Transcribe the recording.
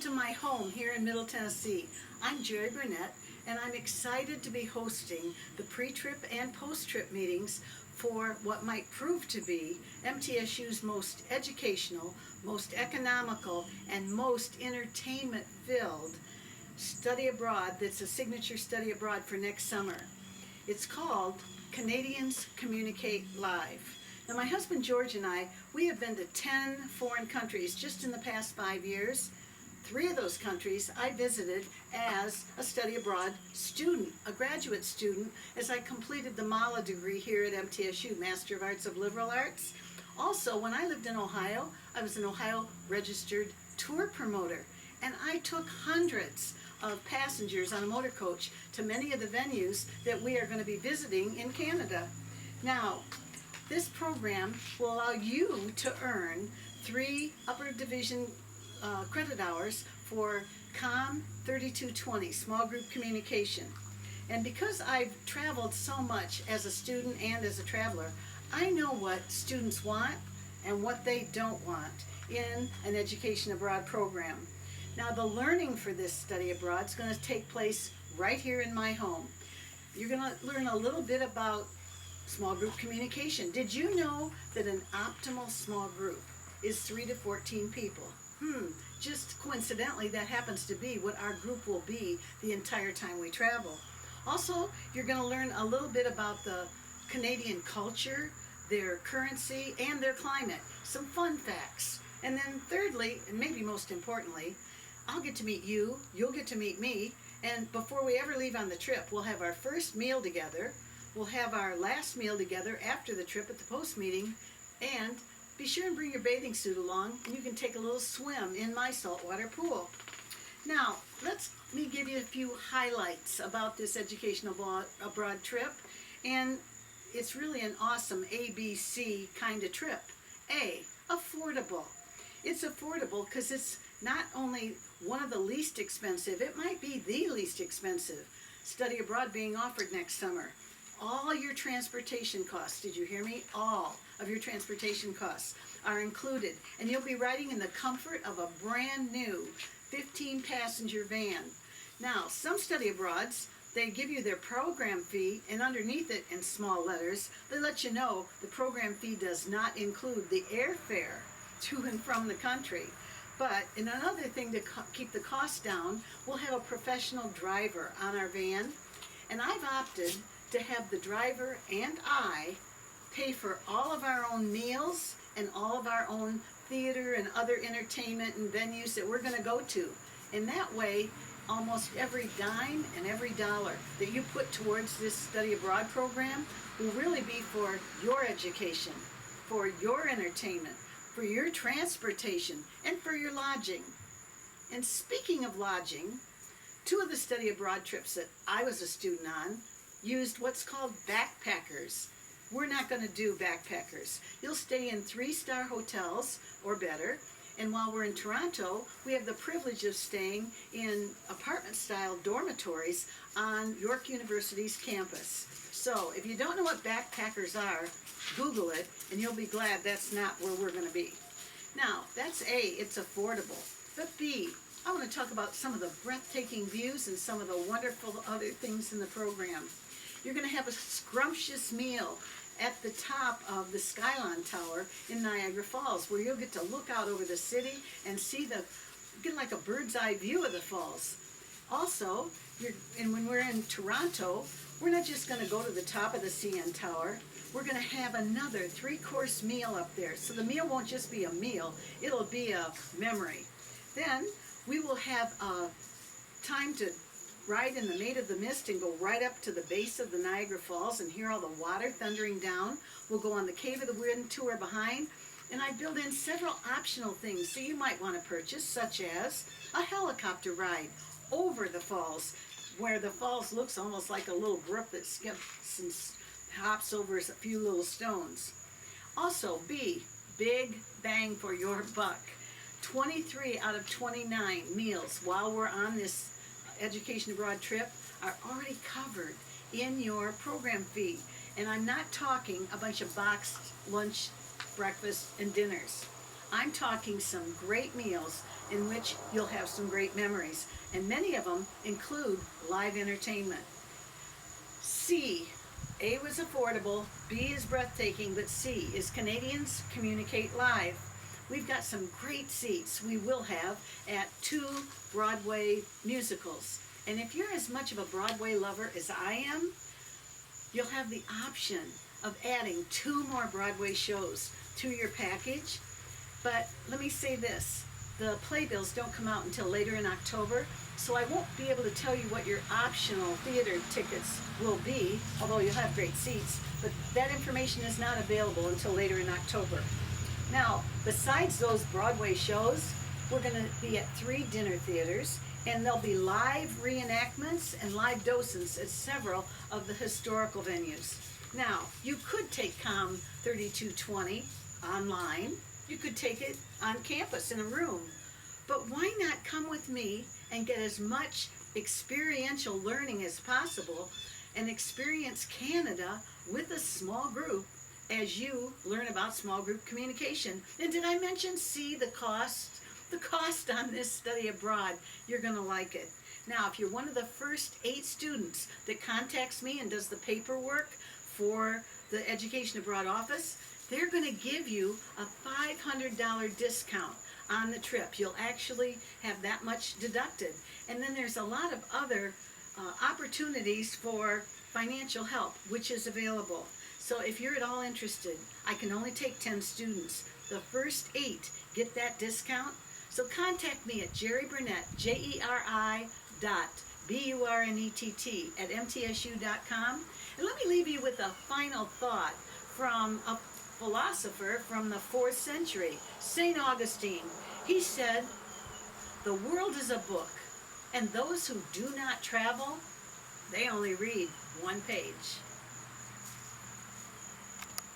to my home here in Middle Tennessee. I'm Jeri Burnett, and I'm excited to be hosting the pre-trip and post-trip meetings for what might prove to be MTSU's most educational, most economical, and most entertainment-filled study abroad that's a signature study abroad for next summer. It's called Canadians Communicate Live. Now, my husband George and I, we have been to 10 foreign countries just in the past 5 years. 3 of those countries I visited as a study abroad student, a graduate student, as I completed the MALA degree here at MTSU, Master of Arts of Liberal Arts. Also, when I lived in Ohio, I was an Ohio registered tour promoter, and I took hundreds of passengers on a motor coach to many of the venues that we are going to be visiting in Canada. Now, this program will allow you to earn 3 upper division credit hours for COM 3220, small group communication. And because I've traveled so much as a student and as a traveler, I know what students want and what they don't want in an education abroad program. Now, the learning for this study abroad is going to take place right here in my home. You're going to learn a little bit about small group communication. Did you know that an optimal small group is 3 to 14 people? Just coincidentally, that happens to be what our group will be the entire time we travel. Also, you're going to learn a little bit about the Canadian culture, their currency, and their climate. Some fun facts. And then thirdly, and maybe most importantly, I'll get to meet you, you'll get to meet me, and before we ever leave on the trip, we'll have our first meal together. We'll have our last meal together after the trip at the post meeting, and be sure and bring your bathing suit along, and you can take a little swim in my saltwater pool. Now, let me give you a few highlights about this educational abroad trip, and it's really an awesome ABC kind of trip. A, affordable. It's affordable because it's not only one of the least expensive, it might be the least expensive study abroad being offered next summer. All your transportation costs, did you hear me? All of your transportation costs are included, and you'll be riding in the comfort of a brand new 15-passenger van. Now, some study abroads, they give you their program fee, and underneath it in small letters, they let you know the program fee does not include the airfare to and from the country. But in another thing to keep the cost down, we'll have a professional driver on our van, and I've opted to have the driver and I pay for all of our own meals and all of our own theater and other entertainment and venues that we're going to go to. And that way, almost every dime and every dollar that you put towards this study abroad program will really be for your education, for your entertainment, for your transportation, and for your lodging. And speaking of lodging, 2 of the study abroad trips that I was a student on used what's called backpackers. We're not going to do backpackers. You'll stay in 3-star hotels or better, and while we're in Toronto, we have the privilege of staying in apartment-style dormitories on York University's campus. So if you don't know what backpackers are, Google it, and you'll be glad that's not where we're going to be. Now, that's A, it's affordable. But B, I want to talk about some of the breathtaking views and some of the wonderful other things in the program. You're going to have a scrumptious meal at the top of the Skyline Tower in Niagara Falls, where you'll get to look out over the city and get like a bird's eye view of the falls. Also, when we're in Toronto, we're not just going to go to the top of the CN Tower. We're going to have another 3-course meal up there. So the meal won't just be a meal, it'll be a memory. Then we will have time to ride in the Maid of the Mist and go right up to the base of the Niagara Falls and hear all the water thundering down. We'll go on the Cave of the Wind tour behind, and I build in several optional things so you might want to purchase, such as a helicopter ride over the falls, where the falls looks almost like a little brook that skips and hops over a few little stones. Also, B, big bang for your buck. 23 out of 29 meals while we're on this education abroad trip are already covered in your program fee. And I'm not talking a bunch of boxed lunch, breakfast, and dinners. I'm talking some great meals in which you'll have some great memories, and many of them include live entertainment. C, A was affordable, B is breathtaking, but C is Canadians Communicate Live. We've got some great seats we will have at 2 Broadway musicals. And if you're as much of a Broadway lover as I am, you'll have the option of adding 2 more Broadway shows to your package. But let me say this, the playbills don't come out until later in October, so I won't be able to tell you what your optional theater tickets will be, although you'll have great seats, but that information is not available until later in October. Now, besides those Broadway shows, we're going to be at 3 dinner theaters, and there'll be live reenactments and live docents at several of the historical venues. Now, you could take COM 3220 online. You could take it on campus in a room. But why not come with me and get as much experiential learning as possible and experience Canada with a small group as you learn about small group communication? And did I mention C, the cost? The cost on this study abroad, you're going to like it. Now, if you're one of the first 8 students that contacts me and does the paperwork for the Education Abroad office, they're going to give you a $500 discount on the trip. You'll actually have that much deducted. And then there's a lot of other opportunities for financial help, which is available. So if you're at all interested, I can only take 10 students. The first 8 get that discount. So contact me at Jeri Burnett, Jeri.Burnett at MTSU.com. And let me leave you with a final thought from a philosopher from the 4th century, St. Augustine. He said, "The world is a book, and those who do not travel, they only read one page."